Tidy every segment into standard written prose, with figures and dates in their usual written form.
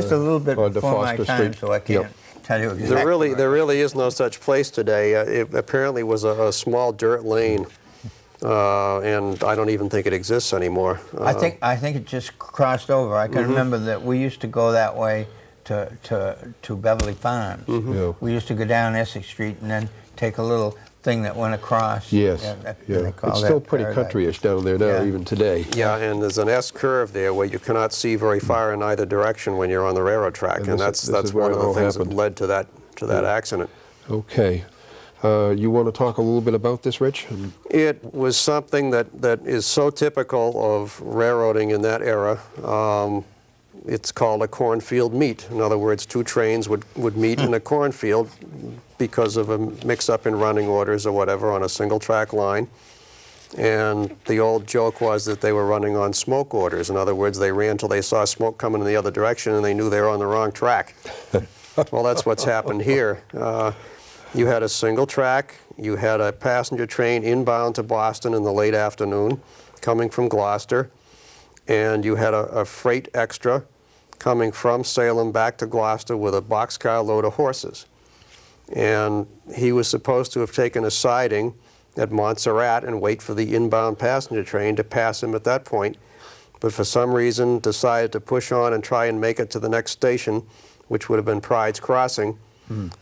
Just a little bit on before my Foster time, Street. so I can't tell you exactly. There really is no such place today. It apparently was a small dirt lane, and I don't even think it exists anymore. I think it just crossed over. I can remember that we used to go that way to Beverly Farms. Yeah. We used to go down Essex Street and then take a little thing that went across. Yes, They yeah. call It's that still pretty Paradise. countryish down there now, Yeah. even today. Yeah, and there's an S curve there where you cannot see very far in either direction when you're on the railroad track, and this that's is where one of it the all things happened. that led to that accident. Okay. You want to talk a little bit about this, Rich? It was something that is so typical of railroading in that era. It's called a cornfield meet. In other words, two trains would meet in a cornfield because of a mix-up in running orders or whatever on a single-track line. And the old joke was that they were running on smoke orders. In other words, they ran till they saw smoke coming in the other direction and they knew they were on the wrong track. Well, that's what's happened here. You had a single track, you had a passenger train inbound to Boston in the late afternoon coming from Gloucester, and you had a freight extra coming from Salem back to Gloucester with a boxcar load of horses. And he was supposed to have taken a siding at Montserrat and wait for the inbound passenger train to pass him at that point, but for some reason decided to push on and try and make it to the next station, which would have been Pride's Crossing,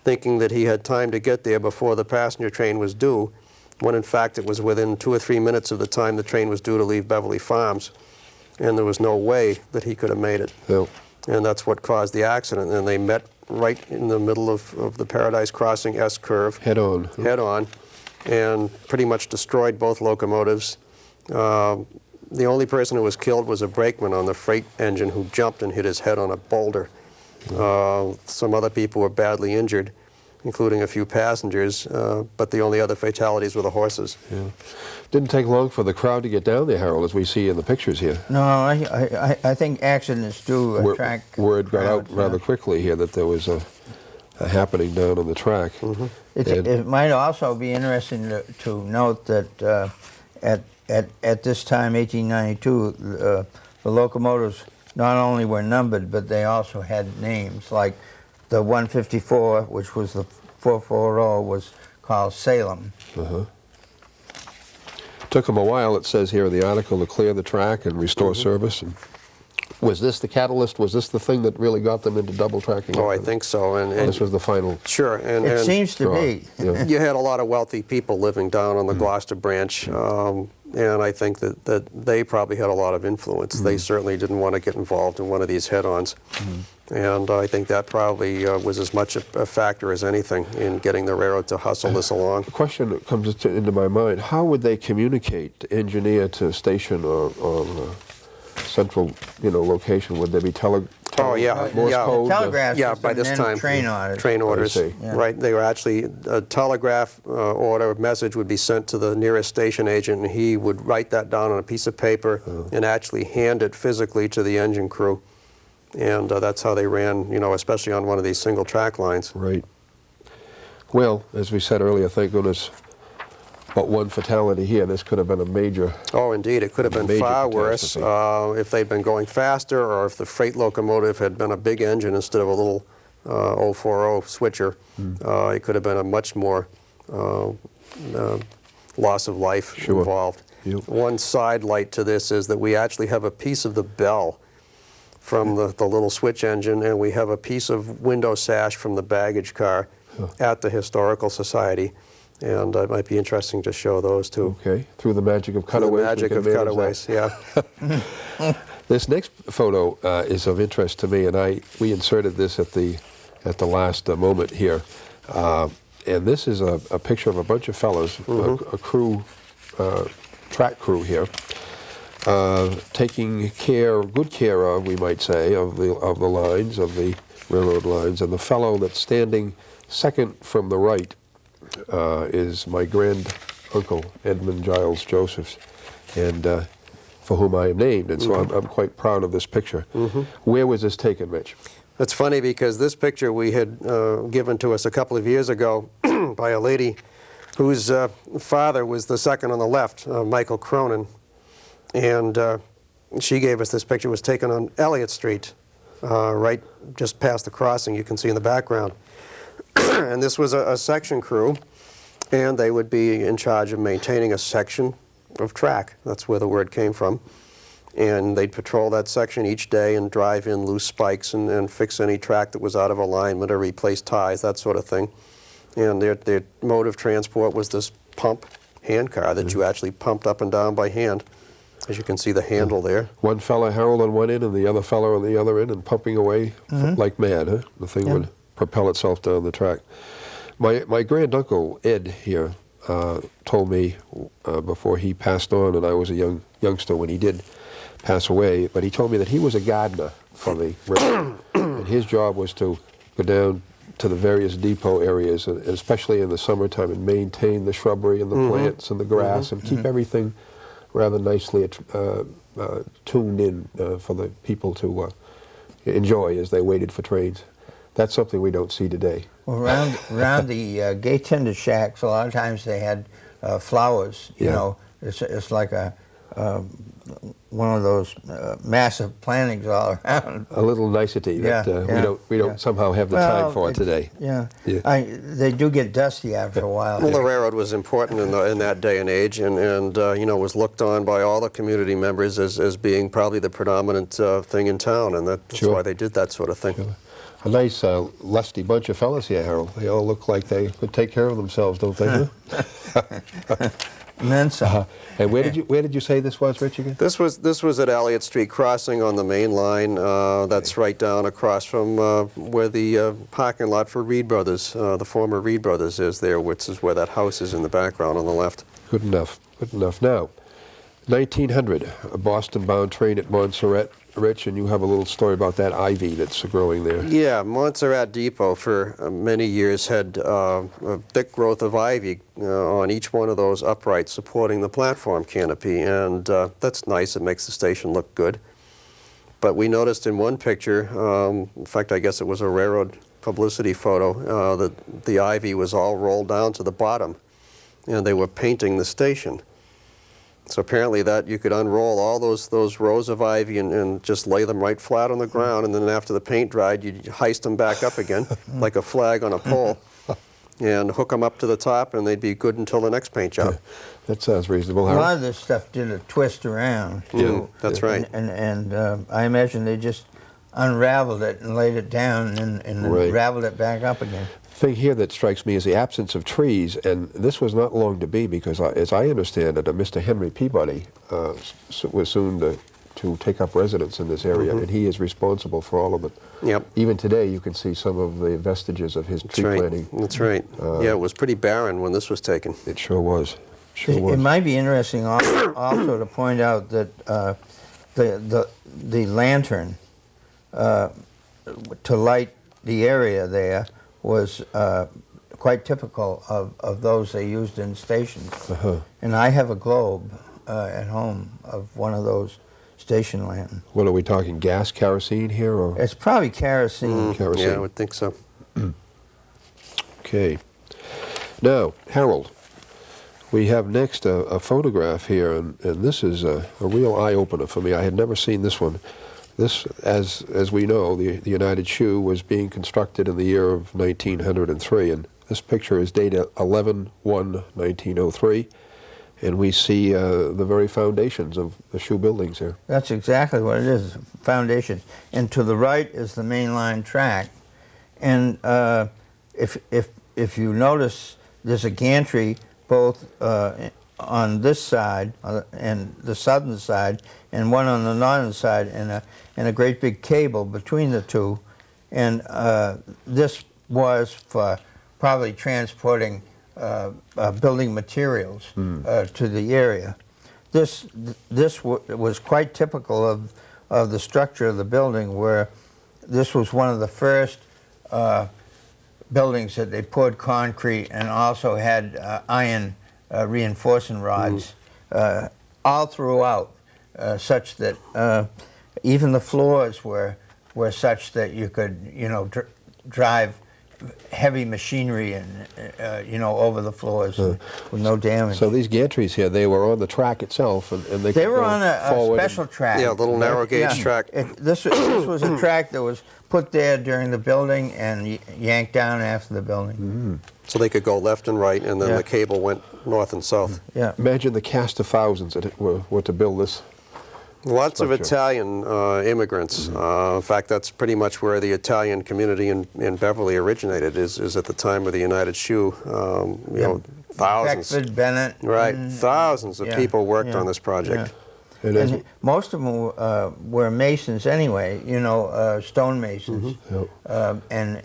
thinking that he had time to get there before the passenger train was due, when in fact it was within 2 or 3 minutes of the time the train was due to leave Beverly Farms, and there was no way that he could have made it. No. And that's what caused the accident, and they met right in the middle of the Paradise Crossing S curve. Head on. Head on, and pretty much destroyed both locomotives. The only person who was killed was a brakeman on the freight engine who jumped and hit his head on a boulder. Some other people were badly injured, including a few passengers, but the only other fatalities were the horses. Yeah. Didn't take long for the crowd to get down there, Harold, as we see in the pictures here. No, I think accidents do attract Word got out crowds, rather quickly here that there was a happening down on the track. It might also be interesting to note that at this time, 1892, the locomotives not only were numbered, but they also had names. Like the 154, which was the 440, was called Salem. Took them a while, it says here in the article, to clear the track and restore service. And was this the catalyst? Was this the thing that really got them into double tracking? Oh, I think so. And this was the final. Sure. It seems to be. Yeah. You had a lot of wealthy people living down on the Gloucester branch, and I think that they probably had a lot of influence. They certainly didn't want to get involved in one of these head-ons. And I think that probably was as much a factor as anything in getting the railroad to hustle this along. The question that comes into my mind, how would they communicate, engineer to station or central, location? Would there be Morse code? Telegraph Yeah, system, by this then time, train orders. Train orders, I see. Yeah. right? They were actually, a telegraph order message would be sent to the nearest station agent, and he would write that down on a piece of paper and actually hand it physically to the engine crew. And that's how they ran, especially on one of these single track lines. Right. Well, as we said earlier, thank goodness, but one fatality here. This could have been a major. Oh, indeed. It could have been Major far worse catastrophe. if they'd been going faster, or if the freight locomotive had been a big engine instead of a little 040 switcher. It could have been a much more loss of life involved. Yep. One side light to this is that we actually have a piece of the bell from the little switch engine, and we have a piece of window sash from the baggage car at the Historical Society. And it might be interesting to show those too. Okay, through the magic of cutaways. The magic of cutaways, yeah. This next photo is of interest to me, and we inserted this at the last moment here. And this is a picture of a bunch of fellows, a crew, track crew here, taking good care of, we might say, of the lines, of the railroad lines. And the fellow that's standing second from the right is my grand uncle, Edmund Giles Josephs, and for whom I am named. And so I'm quite proud of this picture. Where was this taken, Rich? It's funny because this picture we had given to us a couple of years ago by a lady whose father was the second on the left, Michael Cronin. And she gave us this picture. It was taken on Elliott Street. right just past the crossing, you can see in the background. And this was a section crew, and they would be in charge of maintaining a section of track. That's where the word came from. And they'd patrol that section each day and drive in loose spikes and fix any track that was out of alignment or replace ties, that sort of thing. And their mode of transport was this pump hand car that you actually pumped up and down by hand. As you can see the handle there. One fella, Harold, on one end and the other fellow on the other end, and pumping away like mad, huh? The thing would propel itself down the track. My granduncle, Ed, here, told me before he passed on, and I was a youngster when he did pass away, but he told me that he was a gardener for the railroad, and his job was to go down to the various depot areas, and especially in the summertime, and maintain the shrubbery and the plants and the grass, and keep everything rather nicely tuned in for the people to enjoy as they waited for trains. That's something we don't see today. Well, around the gate tender shacks, a lot of times they had flowers. You know, it's like one of those massive plantings all around. A little nicety that we don't somehow have the time for today. They do get dusty after a while. Well, the railroad was important in that day and age, and you know, was looked on by all the community members as being probably the predominant thing in town, and that's why they did that sort of thing. Sure. A nice, lusty bunch of fellas here, Harold. They all look like they could take care of themselves, don't they? And then some. And where did you say this was, Rich, again? This was at Elliott Street Crossing on the main line. That's right down across from where the parking lot for Reed Brothers, the former Reed Brothers, is there, which is where that house is in the background on the left. Good enough. Good enough. Now, 1900, a Boston-bound train at Montserrat, Rich, and you have a little story about that ivy that's growing there. Yeah, Montserrat Depot for many years had a thick growth of ivy on each one of those uprights supporting the platform canopy, and that's nice. It makes the station look good. But we noticed in one picture, in fact, I guess it was a railroad publicity photo, that the ivy was all rolled down to the bottom, and they were painting the station. So apparently that you could unroll all those rows of ivy and just lay them right flat on the ground, and then after the paint dried, you'd heist them back up again like a flag on a pole and hook them up to the top, and they'd be good until the next paint job. That sounds reasonable, A Harold. lot of this stuff did a twist around. Yeah, that's right. And I imagine they just unraveled it and laid it down and unraveled it back up again. The thing here that strikes me is the absence of trees, and this was not long to be because, as I understand it, Mr. Henry Peabody was soon to take up residence in this area, and he is responsible for all of it. Yep. Even today, you can see some of the vestiges of his tree planting. That's right. Yeah, it was pretty barren when this was taken. It sure was. Sure was. It might be interesting also to point out that the lantern to light the area there was quite typical of those they used in stations. And I have a globe at home of one of those station lanterns. What are we talking, gas, kerosene here? Or? It's probably kerosene. Kerosene. Yeah, I would think so. Okay. Now, Harold, we have next a photograph here, and this is a real eye-opener for me. I had never seen this one. This, as we know, the United Shoe was being constructed in the year of 1903, and this picture is dated 11/1/1903, and we see the very foundations of the shoe buildings here. That's exactly what it is, foundations. And to the right is the mainline track. And if you notice, there's a gantry both on this side and the southern side, and one on the northern side, and a great big cable between the two. And this was for probably transporting building materials to the area. This was quite typical of the structure of the building, where this was one of the first buildings that they poured concrete and also had iron reinforcing rods all throughout, such that even the floors were such that you could, drive heavy machinery and you know, over the floors with no damage. So these gantries here, they were on the track itself, and they They could were go on a forward special track. Yeah, a little narrow gauge track. This was a track that was put there during the building and yanked down after the building. So they could go left and right, and then Yeah. the cable went north and south. Yeah. Imagine the cast of thousands that were to build this. Lots of structure. Italian immigrants. In fact, that's pretty much where the Italian community in Beverly originated, is at the time of the United Shoe. You know, thousands. Beckford, Bennett. Right, thousands of Yeah, people worked yeah, on this project. And as And most of them were masons anyway, you know, stone masons. And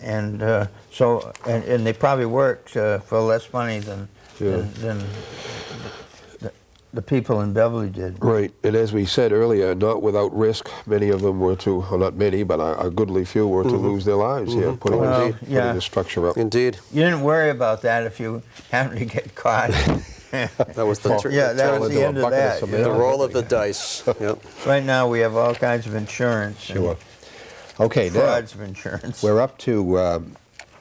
they probably worked for less money than the people in Beverly did. Right, and as we said earlier, not without risk, many of them were to, well, not many, but a goodly few were to lose their lives here, putting, Well, putting yeah. the structure up. Indeed. You didn't worry about that if you happened to get caught. That was the, Yeah, that was into the a end of bucket of that. cement. you the know. roll of the dice. Yep. Right now we have all kinds of insurance. and Sure. Okay, now, Frauds of insurance. we're up to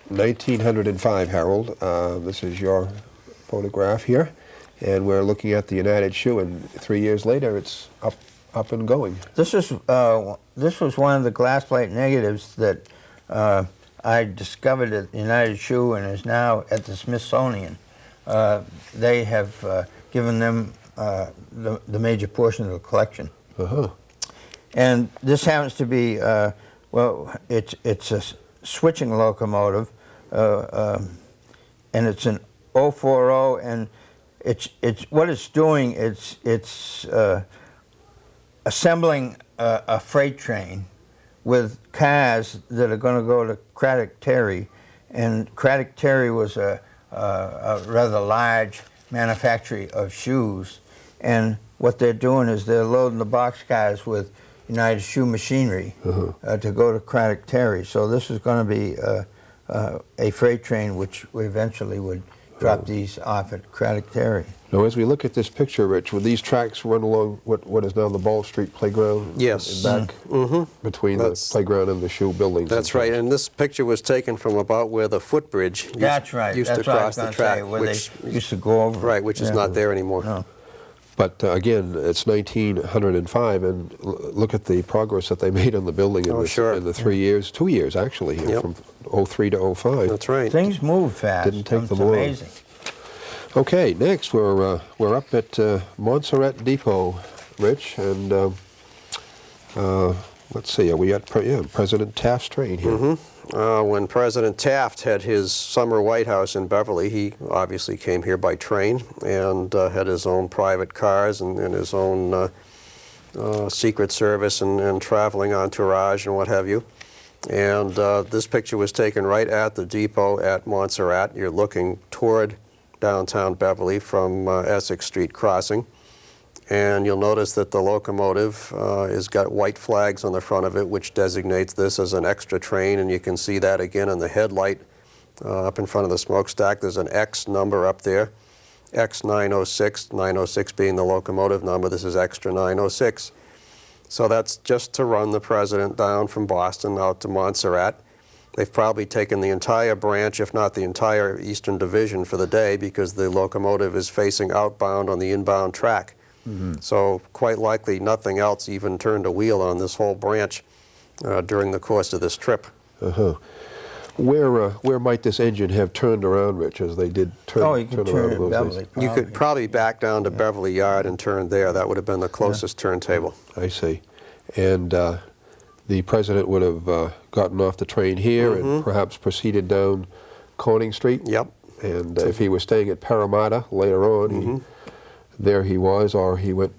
1905, Harold. This is your photograph here. And we're looking at the United Shoe, and 3 years later, it's up and going. This was one of the glass plate negatives that I discovered at the United Shoe and is now at the Smithsonian. They have given them the major portion of the collection. And this happens to be, well, it's a switching locomotive, and it's an 040, and it's what it's doing. It's assembling a freight train with cars that are going to go to Craddock Terry, and Craddock Terry was a rather large manufacturer of shoes, and what they're doing is they're loading the boxcars with United Shoe machinery to go to Craddock Terry. So this is going to be a freight train which eventually would drop these off at Craddock Terry. Now, as we look at this picture, Rich, would these tracks run along what is now the Ball Street Playground? Yes. And back between That's- the playground and the shoe buildings? That's right, and this picture was taken from about where the footbridge That's right. used That's to what I cross was the going to track, say, where which, they used to go over. right, which is Yeah. not there anymore. No. But again, it's 1905, and look at the progress that they made on the building in, Oh, sure. in the 3 years, 2 years actually, here, Yep. from 03 to 05. That's right. Things move fast. Didn't take It's them long. amazing. Okay, next we're up at Montserrat Depot, Rich, and let's see, are we at President Taft's train here? When President Taft had his summer White House in Beverly, he obviously came here by train and had his own private cars and his own Secret Service and traveling entourage and what have you. And this picture was taken right at the depot at Montserrat. You're looking toward downtown Beverly from Essex Street crossing. And you'll notice that the locomotive has got white flags on the front of it, which designates this as an extra train, and you can see that again in the headlight up in front of the smokestack. There's an X number up there, X906, 906 being the locomotive number. This is extra 906. So that's just to run the president down from Boston out to Montserrat. They've probably taken the entire branch, if not the entire Eastern Division for the day, because the locomotive is facing outbound on the inbound track. So quite likely nothing else even turned a wheel on this whole branch during the course of this trip. Where might this engine have turned around, Rich, as they did turn, You can turn turn around it in in those Beverly. days? You could probably back down to Beverly Yard and turn there. That would have been the closest turntable. I see. And the president would have gotten off the train here and perhaps proceeded down Corning Street? Yep. And if he was staying at Parramatta later on, there he was, or he went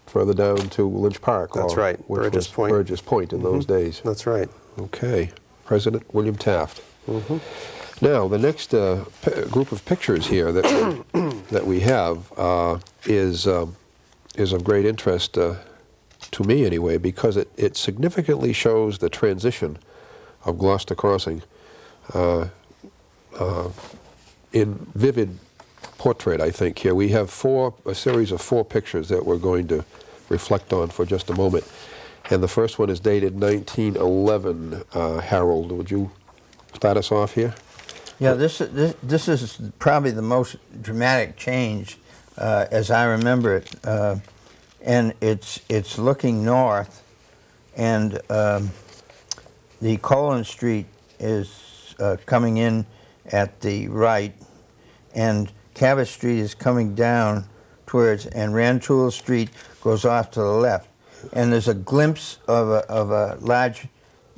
further down to Lynch Park. That's or, right, which Burgess was Point. Burgess Point in those days. That's right. Okay, President William Taft. Now, the next group of pictures here that that we have is of great interest to me anyway, because it significantly shows the transition of Gloucester Crossing in vivid portrait, I think. Here we have a series of 4 pictures that we're going to reflect on for just a moment. And the first one is dated 1911. Harold, would you start us off here? Yeah, this is probably the most dramatic change as I remember it, and it's looking north, and the Colin Street is coming in at the right, and Cabot Street is coming down towards, and Rantoul Street goes off to the left, and there's a glimpse of a large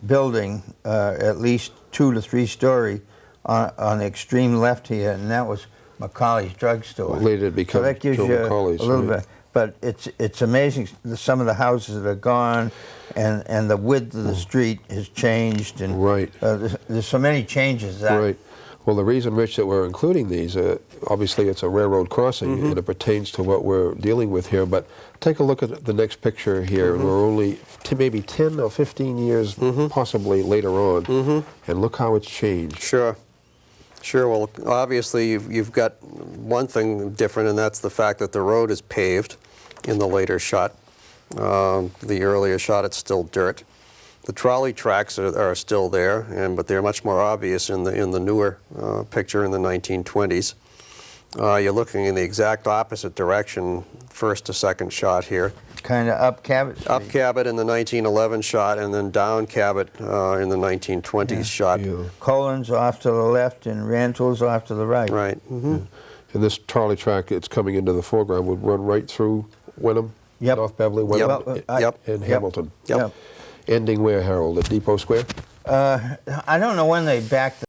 building, at least 2 to 3 story, on the extreme left here, and that was Macaulay's drugstore. Well, later it became so that gives Joe you Macaulay's, a little right. bit. But it's amazing some of the houses that are gone, and the width of the street has changed, and Right. There's so many changes. That Right. Well, the reason, Rich, that we're including these, obviously it's a railroad crossing, and it pertains to what we're dealing with here, but take a look at the next picture here, and we're only maybe 10 or 15 years possibly later on, and look how it's changed. Sure. Sure. Well, obviously, you've got one thing different, and that's the fact that the road is paved in the later shot. The earlier shot, it's still dirt. The trolley tracks are still there, but they're much more obvious in the newer picture in the 1920s. You're looking in the exact opposite direction, first to second shot here. kind of up Cabot Street. Up Cabot in the 1911 shot, and then down Cabot in the 1920s shot. Yeah. Colin's off to the left and Rantoul's off to the right. Right. And this trolley track that's coming into the foreground would run right through Wenham, Yep. North Beverly, Wenham, Yep. and Yep. Hamilton. Yep. Ending where, Harold? At Depot Square? I don't know when they backed